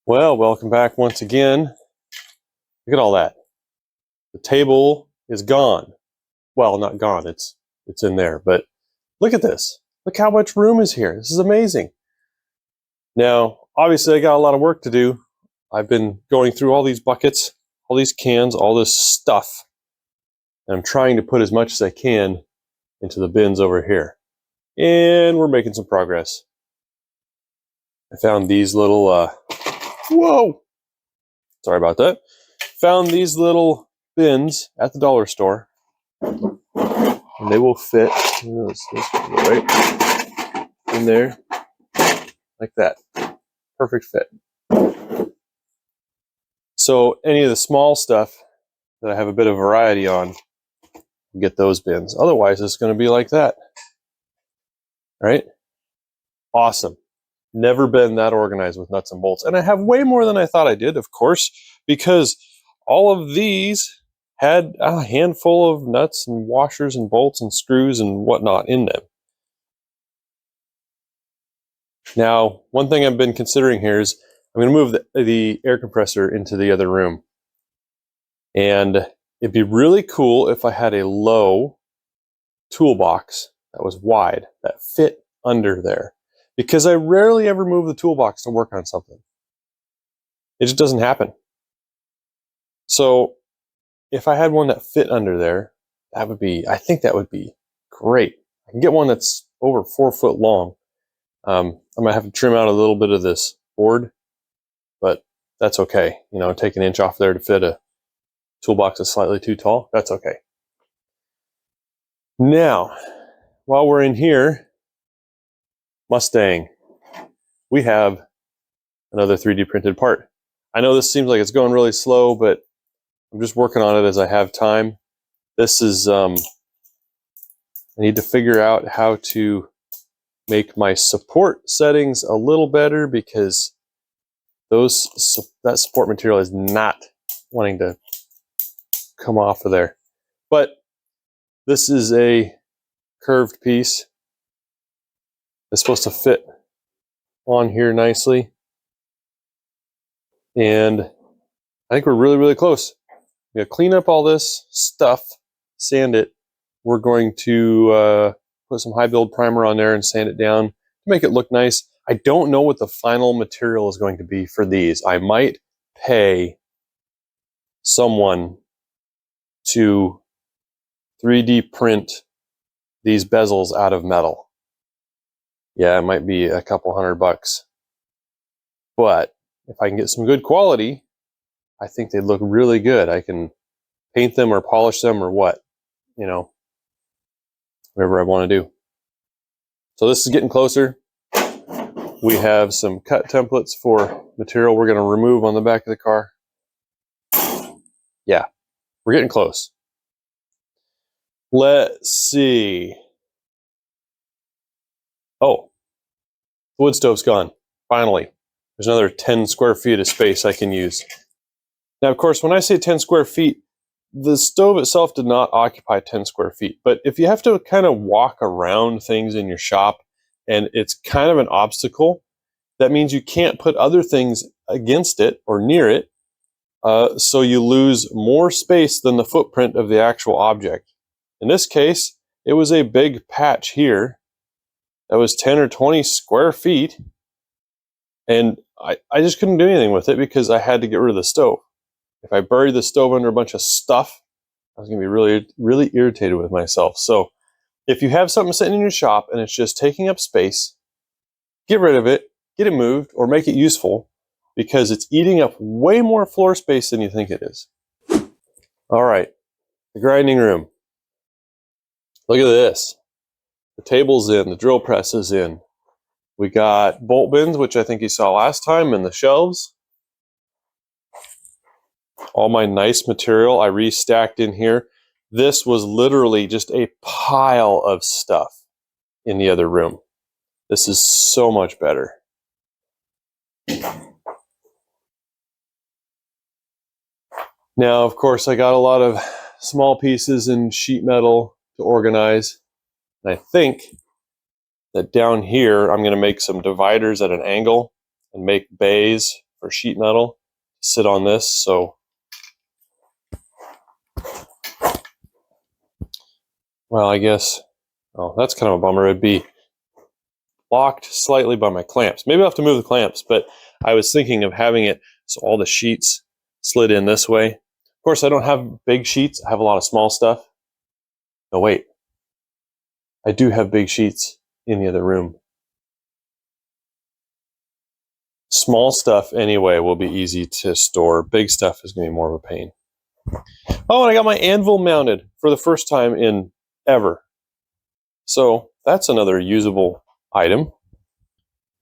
Well, welcome back once again. Look at all that. The table is gone. Well, not gone, it's in there, but look at this. Look how much room is here. This is amazing. Now, obviously I got a lot of work to do. I've been going through all these buckets, all these cans, all this stuff, and I'm trying to put as much as I can into the bins over here. And we're making some progress. I found these little, whoa! Sorry about that. Found these little bins at the dollar store, and they will fit right in there like that. Perfect fit. So any of the small stuff that I have a bit of variety on, get those bins. Otherwise, it's going to be like that. All right? Awesome. Never been that organized with nuts and bolts. And I have way more than I thought I did, of course, because all of these had a handful of nuts and washers and bolts and screws and whatnot in them. Now, one thing I've been considering here is I'm going to move the air compressor into the other room. And it'd be really cool if I had a low toolbox that was wide, that fit under there. Because I rarely ever move the toolbox to work on something. It just doesn't happen. So if I had one that fit under there, I think that would be great. I can get one that's over 4 foot long. I might have to trim out a little bit of this board, but that's okay. You know, take an inch off there to fit a toolbox that's slightly too tall. That's okay. Now, while we're in here, Mustang, we have another 3D printed part. I know this seems like it's going really slow, but I'm just working on it as I have time. This is, I need to figure out how to make my support settings a little better because that support material is not wanting to come off of there. But this is a curved piece. It's supposed to fit on here nicely. And I think we're really, really close. We're going to clean up all this stuff, sand it. We're going to put some high build primer on there and sand it down to make it look nice. I don't know what the final material is going to be for these. I might pay someone to 3D print these bezels out of metal. Yeah, it might be a couple $100. But if I can get some good quality, I think they'd look really good. I can paint them or polish them or what, you know, whatever I want to do. So this is getting closer. We have some cut templates for material we're going to remove on the back of the car. Yeah, we're getting close. Let's see. Oh, the wood stove's gone. Finally. There's another 10 square feet of space I can use. Now, of course, when I say 10 square feet, the stove itself did not occupy 10 square feet. But if you have to kind of walk around things in your shop and it's kind of an obstacle, that means you can't put other things against it or near it. So you lose more space than the footprint of the actual object. In this case, it was a big patch here that was 10 or 20 square feet. And I just couldn't do anything with it because I had to get rid of the stove. If I buried the stove under a bunch of stuff, I was going to be really, really irritated with myself. So if you have something sitting in your shop and it's just taking up space, get rid of it, get it moved, or make it useful because it's eating up way more floor space than you think it is. All right, the grinding room. Look at this. The table's in, the drill press is in. We got bolt bins, which I think you saw last time, and the shelves. All my nice material I restacked in here. This was literally just a pile of stuff in the other room. This is so much better. Now, of course, I got a lot of small pieces in sheet metal to organize. And I think that down here, I'm going to make some dividers at an angle and make bays for sheet metal to sit on this. So, well, I guess, oh, that's kind of a bummer. It'd be blocked slightly by my clamps. Maybe I'll have to move the clamps, but I was thinking of having it so all the sheets slid in this way. Of course, I don't have big sheets. I have a lot of small stuff. No, wait. I do have big sheets in the other room. Small stuff, anyway, will be easy to store. Big stuff is going to be more of a pain. Oh, and I got my anvil mounted for the first time in ever. So that's another usable item.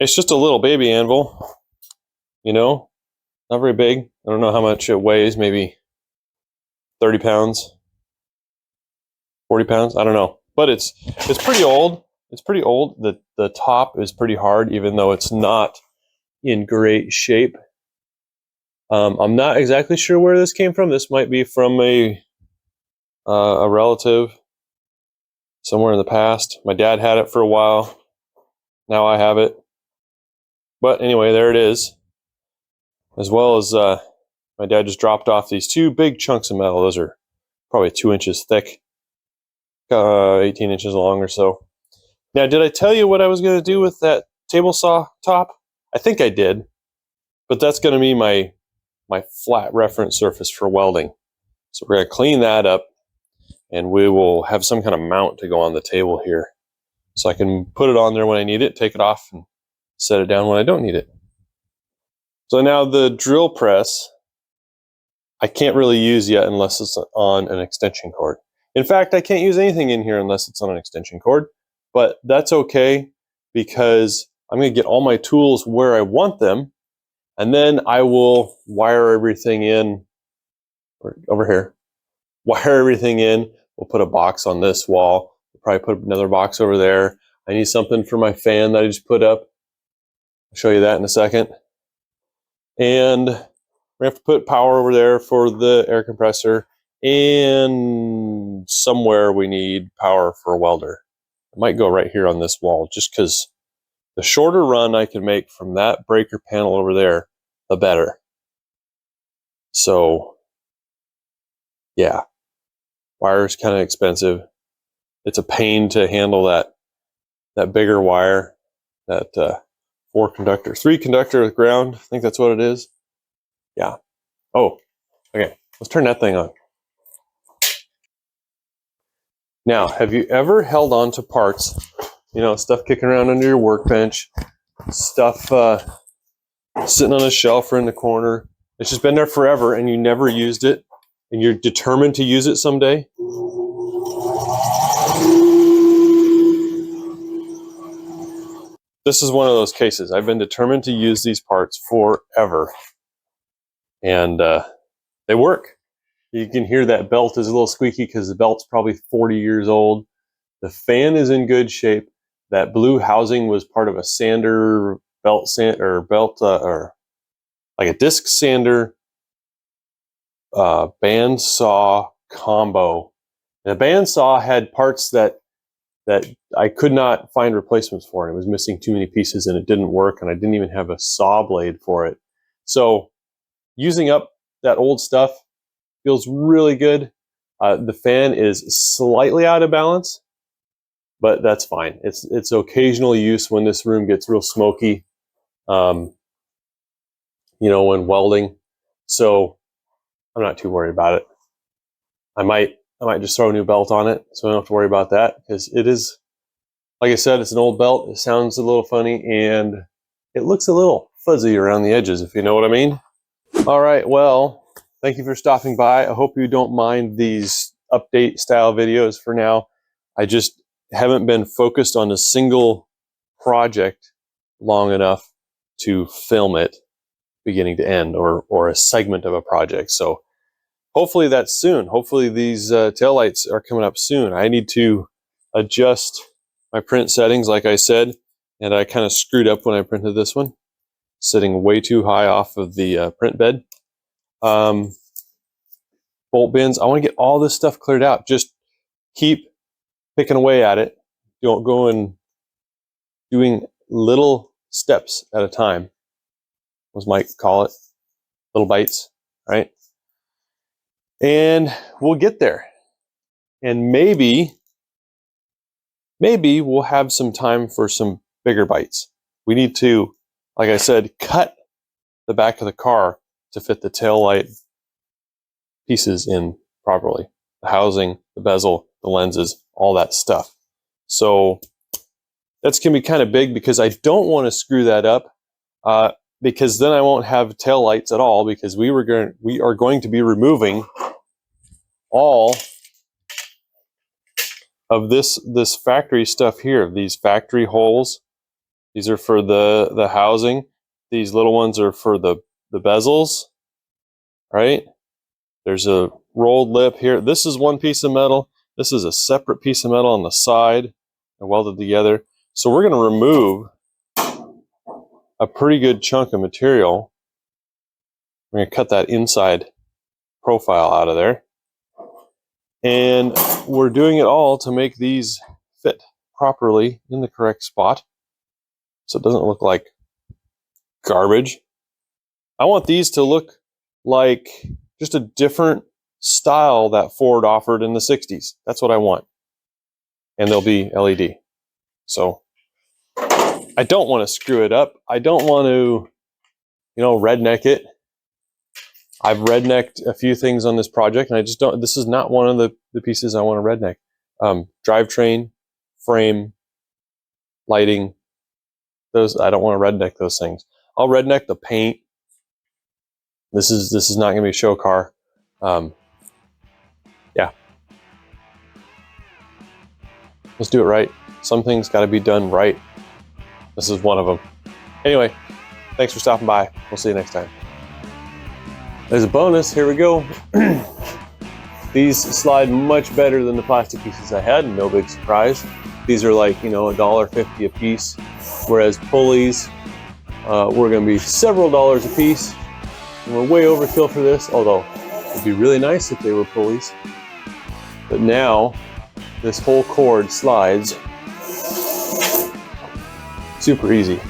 It's just a little baby anvil, you know, not very big. I don't know how much it weighs, maybe 30 pounds, 40 pounds, I don't know. But it's pretty old. It's pretty old. The top is pretty hard, even though it's not in great shape. I'm not exactly sure where this came from. This might be from a relative somewhere in the past. My dad had it for a while. Now I have it. But anyway, there it is. As well as my dad just dropped off these two big chunks of metal. Those are probably 2 inches thick, 18 inches long or so. Now, did I tell you what I was going to do with that table saw top? I think I did. But that's going to be my flat reference surface for welding. So we're going to clean that up, and we will have some kind of mount to go on the table here. So I can put it on there when I need it, take it off, and set it down when I don't need it. So now the drill press, I can't really use yet unless it's on an extension cord. In fact, I can't use anything in here unless it's on an extension cord, but that's okay because I'm going to get all my tools where I want them, and then I will wire everything in over here. Wire everything in. We'll put a box on this wall. We'll probably put another box over there. I need something for my fan that I just put up. I'll show you that in a second. And we have to put power over there for the air compressor. And somewhere we need power for a welder. I might go right here on this wall just because the shorter run I can make from that breaker panel over there, the better. So, yeah. Wire is kind of expensive. It's a pain to handle that bigger wire, that 3 conductor with ground. I think that's what it is. Yeah. Oh, okay. Let's turn that thing on. Now, have you ever held on to parts, stuff kicking around under your workbench, stuff sitting on a shelf or in the corner? It's just been there forever and you never used it, and you're determined to use it someday? This is one of those cases. I've been determined to use these parts forever. And they work. You can hear that belt is a little squeaky because the belt's probably 40 years old. The fan is in good shape. That blue housing was part of a sander, or like a disc sander bandsaw combo. And the bandsaw had parts that I could not find replacements for, and it was missing too many pieces and it didn't work, and I didn't even have a saw blade for it. So using up that old stuff feels really good. The fan is slightly out of balance, but that's fine. It's occasional use when this room gets real smoky, when welding. So I'm not too worried about it. I might just throw a new belt on it, so I don't have to worry about that, because it is, like I said, it's an old belt. It sounds a little funny, and it looks a little fuzzy around the edges, if you know what I mean. All right, well, thank you for stopping by. I hope you don't mind these update style videos for now. I just haven't been focused on a single project long enough to film it beginning to end, or a segment of a project. So hopefully that's soon. Hopefully these taillights are coming up soon. I need to adjust my print settings, like I said, and I kind of screwed up when I printed this one, sitting way too high off of the print bed. Bolt bins, I want to get all this stuff cleared out. Just keep picking away at it. Don't go and doing little steps at a time. as Mike call it, little bites, right? And we'll get there. And maybe we'll have some time for some bigger bites. We need to, like I said, cut the back of the car to fit the taillight pieces in properly. The housing, the bezel, the lenses, all that stuff. So that's going to be kind of big because I don't want to screw that up because then I won't have taillights at all, because we are going to be removing all of this factory stuff here. These factory holes, these are for the housing. These little ones are for the bezels, right? There's a rolled lip here. This is one piece of metal. This is a separate piece of metal on the side and welded together. So we're going to remove a pretty good chunk of material. We're going to cut that inside profile out of there. And we're doing it all to make these fit properly in the correct spot, so it doesn't look like garbage. I want these to look like just a different style that Ford offered in the 60s. That's what I want. And they'll be LED. So I don't want to screw it up. I don't want to, redneck it. I've rednecked a few things on this project, and I just don't, this is not one of the pieces I want to redneck. Drivetrain, frame, lighting, those, I don't want to redneck those things. I'll redneck the paint. This is not going to be a show car. Yeah. Let's do it right. Some things got to be done right. This is one of them. Anyway, thanks for stopping by. We'll see you next time. There's a bonus. Here we go. These slide much better than the plastic pieces I had. No big surprise. These are like, $1.50 a piece, whereas pulleys were going to be several dollars a piece. And we're way overkill for this, although it'd be really nice if they were pulleys. But now this whole cord slides super easy.